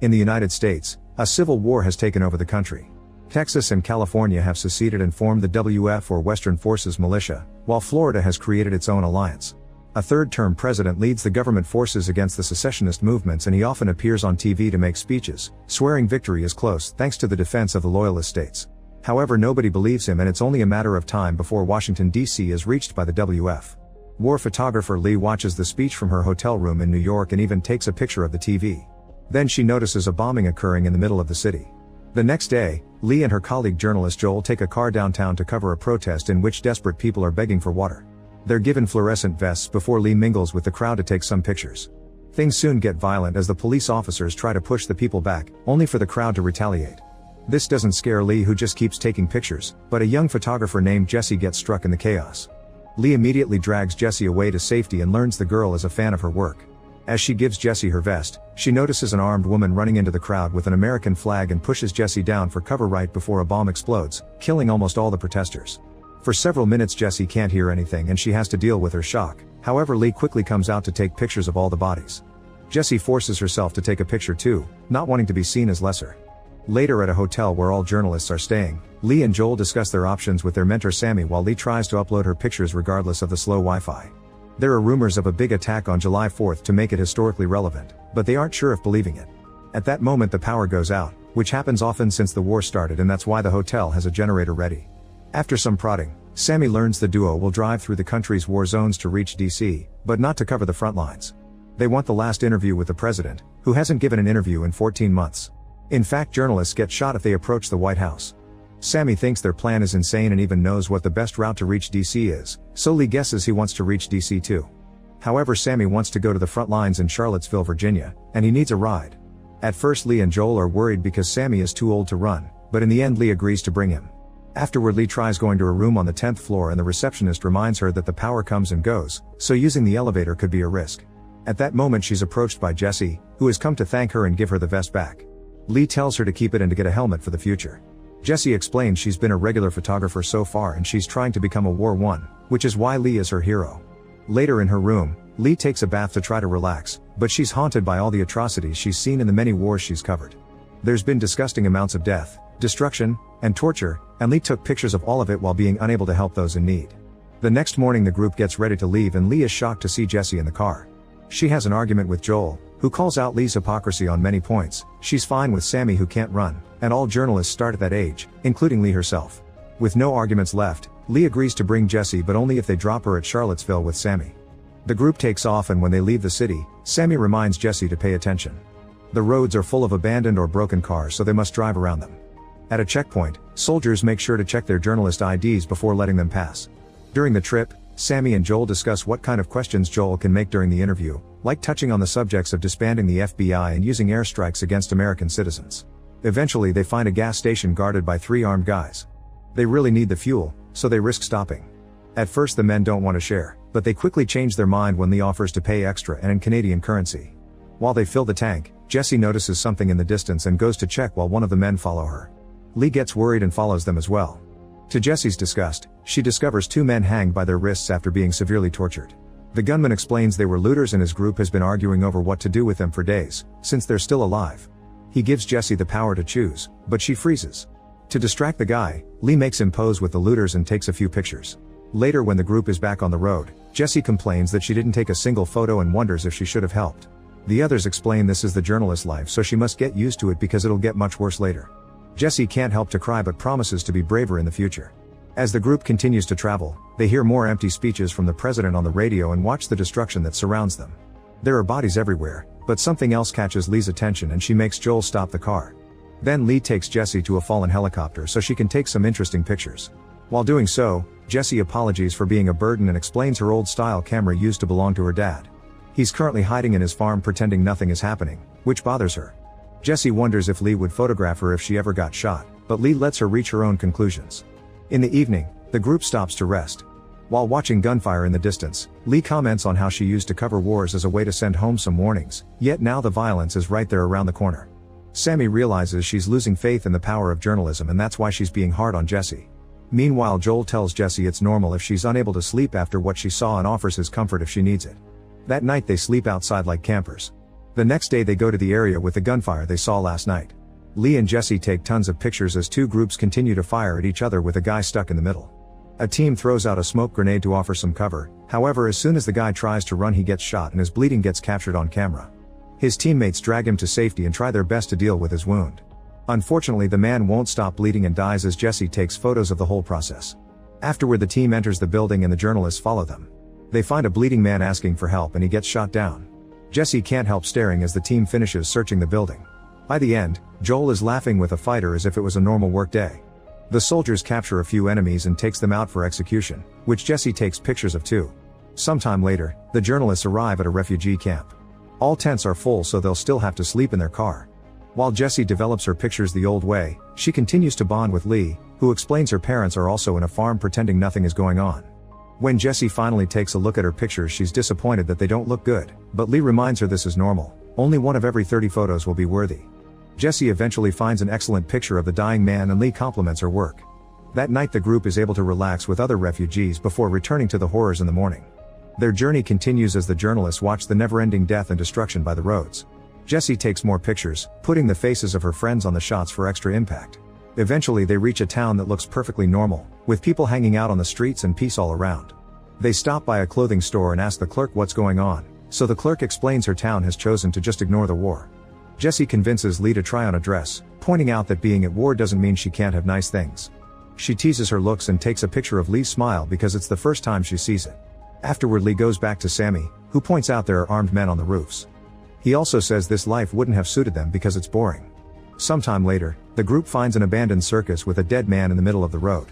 In the United States, a civil war has taken over the country. Texas and California have seceded and formed the WF or Western Forces Militia, while Florida has created its own alliance. A third-term president leads the government forces against the secessionist movements, and he often appears on TV to make speeches, swearing victory is close thanks to the defense of the loyalist states. However, nobody believes him, and it's only a matter of time before Washington, D.C. is reached by the WF. War photographer Lee watches the speech from her hotel room in New York and even takes a picture of the TV. Then she notices a bombing occurring in the middle of the city. The next day, Lee and her colleague journalist Joel take a car downtown to cover a protest in which desperate people are begging for water. They're given fluorescent vests before Lee mingles with the crowd to take some pictures. Things soon get violent as the police officers try to push the people back, only for the crowd to retaliate. This doesn't scare Lee, who just keeps taking pictures, but a young photographer named Jessie gets struck in the chaos. Lee immediately drags Jessie away to safety and learns the girl is a fan of her work. As she gives Jessie her vest, she notices an armed woman running into the crowd with an American flag and pushes Jessie down for cover right before a bomb explodes, killing almost all the protesters. For several minutes Jessie can't hear anything and she has to deal with her shock. However, Lee quickly comes out to take pictures of all the bodies. Jessie forces herself to take a picture too, not wanting to be seen as lesser. Later at a hotel where all journalists are staying, Lee and Joel discuss their options with their mentor Sammy while Lee tries to upload her pictures regardless of the slow Wi-Fi. There are rumors of a big attack on July 4th to make it historically relevant, but they aren't sure if believing it. At that moment the power goes out, which happens often since the war started, and that's why the hotel has a generator ready. After some prodding, Sammy learns the duo will drive through the country's war zones to reach DC, but not to cover the front lines. They want the last interview with the president, who hasn't given an interview in 14 months. In fact, journalists get shot if they approach the White House. Sammy thinks their plan is insane and even knows what the best route to reach DC is, so Lee guesses he wants to reach DC too. However, Sammy wants to go to the front lines in Charlottesville, Virginia, and he needs a ride. At first Lee and Joel are worried because Sammy is too old to run, but in the end Lee agrees to bring him. Afterward, Lee tries going to a room on the 10th floor and the receptionist reminds her that the power comes and goes, so using the elevator could be a risk. At that moment she's approached by Jessie, who has come to thank her and give her the vest back. Lee tells her to keep it and to get a helmet for the future. Jessie explains she's been a regular photographer so far and she's trying to become a war one, which is why Lee is her hero. Later in her room, Lee takes a bath to try to relax, but she's haunted by all the atrocities she's seen in the many wars she's covered. There's been disgusting amounts of death, destruction, and torture, and Lee took pictures of all of it while being unable to help those in need. The next morning the group gets ready to leave and Lee is shocked to see Jessie in the car. She has an argument with Joel, who calls out Lee's hypocrisy on many points. She's fine with Sammy, who can't run, and all journalists start at that age, including Lee herself. With no arguments left, Lee agrees to bring Jessie, but only if they drop her at Charlottesville with Sammy. The group takes off, and when they leave the city, Sammy reminds Jessie to pay attention. The roads are full of abandoned or broken cars, so they must drive around them. At a checkpoint, soldiers make sure to check their journalist IDs before letting them pass. During the trip, Sammy and Joel discuss what kind of questions Joel can make during the interview, like touching on the subjects of disbanding the FBI and using airstrikes against American citizens. Eventually they find a gas station guarded by 3 armed guys. They really need the fuel, so they risk stopping. At first the men don't want to share, but they quickly change their mind when Lee offers to pay extra and in Canadian currency. While they fill the tank, Jessie notices something in the distance and goes to check while one of the men follow her. Lee gets worried and follows them as well. To Jessie's disgust, she discovers 2 men hanged by their wrists after being severely tortured. The gunman explains they were looters and his group has been arguing over what to do with them for days, since they're still alive. He gives Jessie the power to choose, but she freezes. To distract the guy, Lee makes him pose with the looters and takes a few pictures. Later, when the group is back on the road, Jessie complains that she didn't take a single photo and wonders if she should have helped. The others explain this is the journalist life, so she must get used to it because it'll get much worse later. Jessie can't help to cry but promises to be braver in the future. As the group continues to travel, they hear more empty speeches from the president on the radio and watch the destruction that surrounds them. There are bodies everywhere, but something else catches Lee's attention and she makes Joel stop the car. Then Lee takes Jessie to a fallen helicopter so she can take some interesting pictures. While doing so, Jessie apologizes for being a burden and explains her old-style camera used to belong to her dad. He's currently hiding in his farm pretending nothing is happening, which bothers her. Jessie wonders if Lee would photograph her if she ever got shot, but Lee lets her reach her own conclusions. In the evening, the group stops to rest. While watching gunfire in the distance, Lee comments on how she used to cover wars as a way to send home some warnings, yet now the violence is right there around the corner. Sammy realizes she's losing faith in the power of journalism and that's why she's being hard on Jessie. Meanwhile, Joel tells Jessie it's normal if she's unable to sleep after what she saw and offers his comfort if she needs it. That night they sleep outside like campers. The next day they go to the area with the gunfire they saw last night. Lee and Jesse take tons of pictures as two groups continue to fire at each other with a guy stuck in the middle. A team throws out a smoke grenade to offer some cover, however as soon as the guy tries to run he gets shot and his bleeding gets captured on camera. His teammates drag him to safety and try their best to deal with his wound. Unfortunately the man won't stop bleeding and dies as Jesse takes photos of the whole process. Afterward the team enters the building and the journalists follow them. They find a bleeding man asking for help and he gets shot down. Jesse can't help staring as the team finishes searching the building. By the end, Joel is laughing with a fighter as if it was a normal work day. The soldiers capture a few enemies and takes them out for execution, which Jesse takes pictures of too. Sometime later, the journalists arrive at a refugee camp. All tents are full so they'll still have to sleep in their car. While Jesse develops her pictures the old way, she continues to bond with Lee, who explains her parents are also in a farm pretending nothing is going on. When Jesse finally takes a look at her pictures she's disappointed that they don't look good, but Lee reminds her this is normal, only one of every 30 photos will be worthy. Jesse eventually finds an excellent picture of the dying man and Lee compliments her work. That night the group is able to relax with other refugees before returning to the horrors in the morning. Their journey continues as the journalists watch the never-ending death and destruction by the roads. Jesse takes more pictures, putting the faces of her friends on the shots for extra impact. Eventually they reach a town that looks perfectly normal, with people hanging out on the streets and peace all around. They stop by a clothing store and ask the clerk what's going on, so the clerk explains her town has chosen to just ignore the war. Jesse convinces Lee to try on a dress, pointing out that being at war doesn't mean she can't have nice things. She teases her looks and takes a picture of Lee's smile because it's the first time she sees it. Afterward Lee goes back to Sammy, who points out there are armed men on the roofs. He also says this life wouldn't have suited them because it's boring. Sometime later, the group finds an abandoned circus with a dead man in the middle of the road.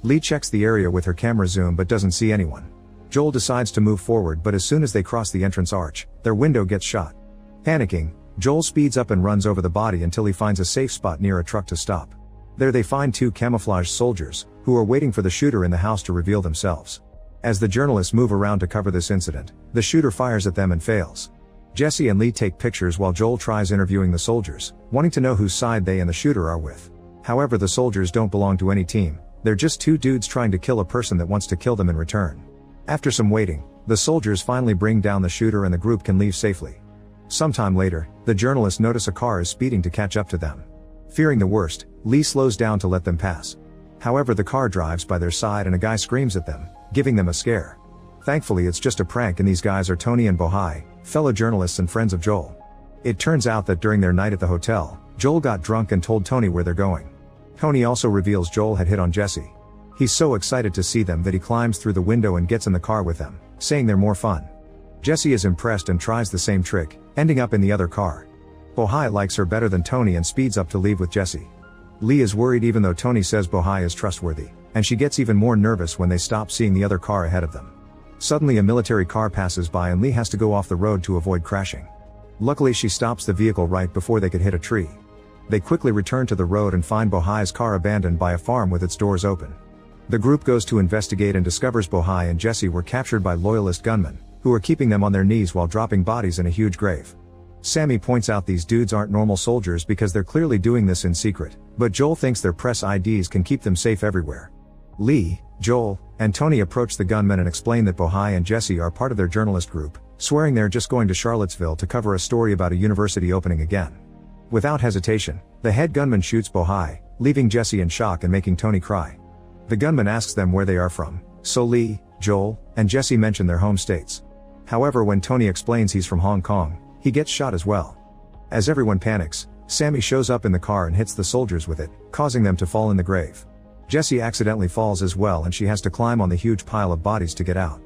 Lee checks the area with her camera zoom but doesn't see anyone. Joel decides to move forward but as soon as they cross the entrance arch, their window gets shot. Panicking, Joel speeds up and runs over the body until he finds a safe spot near a truck to stop. There they find two camouflaged soldiers, who are waiting for the shooter in the house to reveal themselves. As the journalists move around to cover this incident, the shooter fires at them and fails. Jesse and Lee take pictures while Joel tries interviewing the soldiers, wanting to know whose side they and the shooter are with. However, the soldiers don't belong to any team, they're just two dudes trying to kill a person that wants to kill them in return. After some waiting, the soldiers finally bring down the shooter and the group can leave safely. Sometime later, the journalists notice a car is speeding to catch up to them. Fearing the worst, Lee slows down to let them pass. However, the car drives by their side and a guy screams at them, giving them a scare. Thankfully it's just a prank and these guys are Tony and Bohai, fellow journalists and friends of Joel. It turns out that during their night at the hotel, Joel got drunk and told Tony where they're going. Tony also reveals Joel had hit on Jesse. He's so excited to see them that he climbs through the window and gets in the car with them, saying they're more fun. Jesse is impressed and tries the same trick, ending up in the other car. Bohai likes her better than Tony and speeds up to leave with Jesse. Lee is worried even though Tony says Bohai is trustworthy, and she gets even more nervous when they stop seeing the other car ahead of them. Suddenly a military car passes by and Lee has to go off the road to avoid crashing. Luckily she stops the vehicle right before they could hit a tree. They quickly return to the road and find Bohai's car abandoned by a farm with its doors open. The group goes to investigate and discovers Bohai and Jesse were captured by loyalist gunmen, who are keeping them on their knees while dropping bodies in a huge grave. Sammy points out these dudes aren't normal soldiers because they're clearly doing this in secret, but Joel thinks their press IDs can keep them safe everywhere. Lee, Joel, and Tony approach the gunmen and explain that Bohai and Jesse are part of their journalist group, swearing they're just going to Charlottesville to cover a story about a university opening again. Without hesitation, the head gunman shoots Bohai, leaving Jesse in shock and making Tony cry. The gunman asks them where they are from, so Lee, Joel, and Jesse mention their home states. However, when Tony explains he's from Hong Kong, he gets shot as well. As everyone panics, Sammy shows up in the car and hits the soldiers with it, causing them to fall in the grave. Jesse accidentally falls as well and she has to climb on the huge pile of bodies to get out.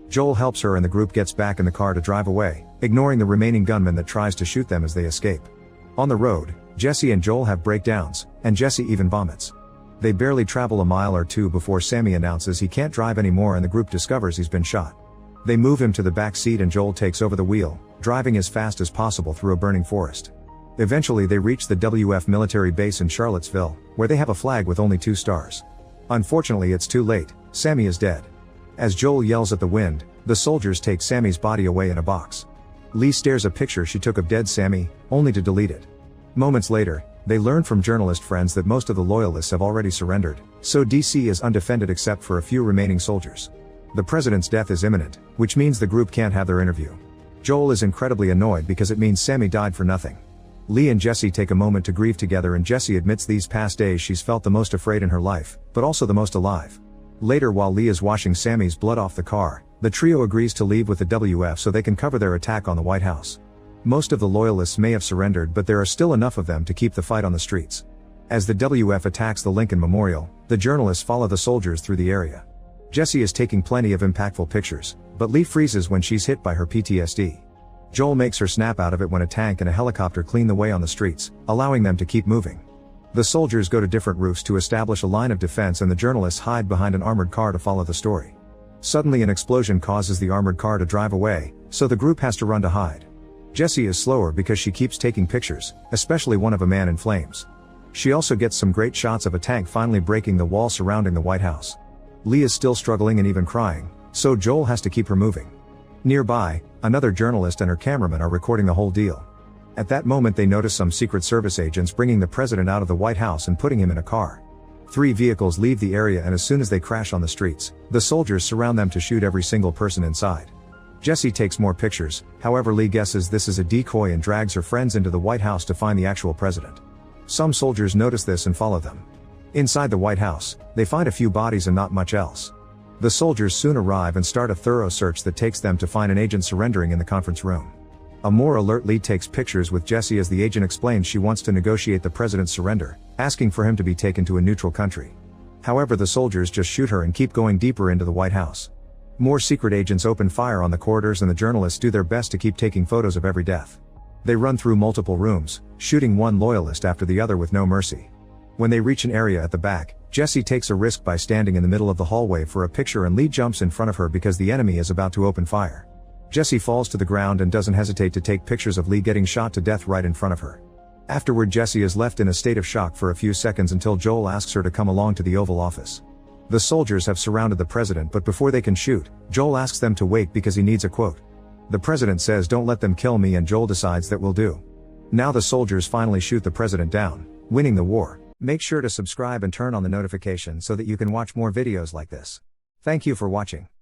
Joel helps her and the group gets back in the car to drive away, ignoring the remaining gunman that tries to shoot them as they escape. On the road, Jesse and Joel have breakdowns, and Jesse even vomits. They barely travel a mile or two before Sammy announces he can't drive anymore and the group discovers he's been shot. They move him to the back seat and Joel takes over the wheel, driving as fast as possible through a burning forest. Eventually they reach the WF military base in Charlottesville, where they have a flag with only 2 stars. Unfortunately it's too late, Sammy is dead. As Joel yells at the wind, the soldiers take Sammy's body away in a box. Lee stares a picture she took of dead Sammy, only to delete it. Moments later, they learn from journalist friends that most of the loyalists have already surrendered, so DC is undefended except for a few remaining soldiers. The president's death is imminent, which means the group can't have their interview. Joel is incredibly annoyed because it means Sammy died for nothing. Lee and Jesse take a moment to grieve together, and Jesse admits these past days she's felt the most afraid in her life, but also the most alive. Later, while Lee is washing Sammy's blood off the car, the trio agrees to leave with the WF so they can cover their attack on the White House. Most of the loyalists may have surrendered, but there are still enough of them to keep the fight on the streets. As the WF attacks the Lincoln Memorial, the journalists follow the soldiers through the area. Jesse is taking plenty of impactful pictures, but Lee freezes when she's hit by her PTSD. Joel makes her snap out of it when a tank and a helicopter clean the way on the streets, allowing them to keep moving. The soldiers go to different roofs to establish a line of defense, and the journalists hide behind an armored car to follow the story. Suddenly an explosion causes the armored car to drive away, so the group has to run to hide. Jesse is slower because she keeps taking pictures, especially one of a man in flames. She also gets some great shots of a tank finally breaking the wall surrounding the White House. Lee is still struggling and even crying, so Joel has to keep her moving. Nearby, another journalist and her cameraman are recording the whole deal. At that moment they notice some Secret Service agents bringing the president out of the White House and putting him in a car. 3 vehicles leave the area, and as soon as they crash on the streets, the soldiers surround them to shoot every single person inside. Jesse takes more pictures, however Lee guesses this is a decoy and drags her friends into the White House to find the actual president. Some soldiers notice this and follow them. Inside the White House, they find a few bodies and not much else. The soldiers soon arrive and start a thorough search that takes them to find an agent surrendering in the conference room. A more alert Lee takes pictures with Jesse as the agent explains she wants to negotiate the president's surrender, asking for him to be taken to a neutral country. However, the soldiers just shoot her and keep going deeper into the White House. More secret agents open fire on the corridors, and the journalists do their best to keep taking photos of every death. They run through multiple rooms, shooting one loyalist after the other with no mercy. When they reach an area at the back, Jesse takes a risk by standing in the middle of the hallway for a picture, and Lee jumps in front of her because the enemy is about to open fire. Jesse falls to the ground and doesn't hesitate to take pictures of Lee getting shot to death right in front of her. Afterward, Jesse is left in a state of shock for a few seconds until Joel asks her to come along to the Oval Office. The soldiers have surrounded the president, but before they can shoot, Joel asks them to wait because he needs a quote. The president says, "Don't let them kill me," and Joel decides that will do. Now the soldiers finally shoot the president down, winning the war. Make sure to subscribe and turn on the notification so that you can watch more videos like this. Thank you for watching.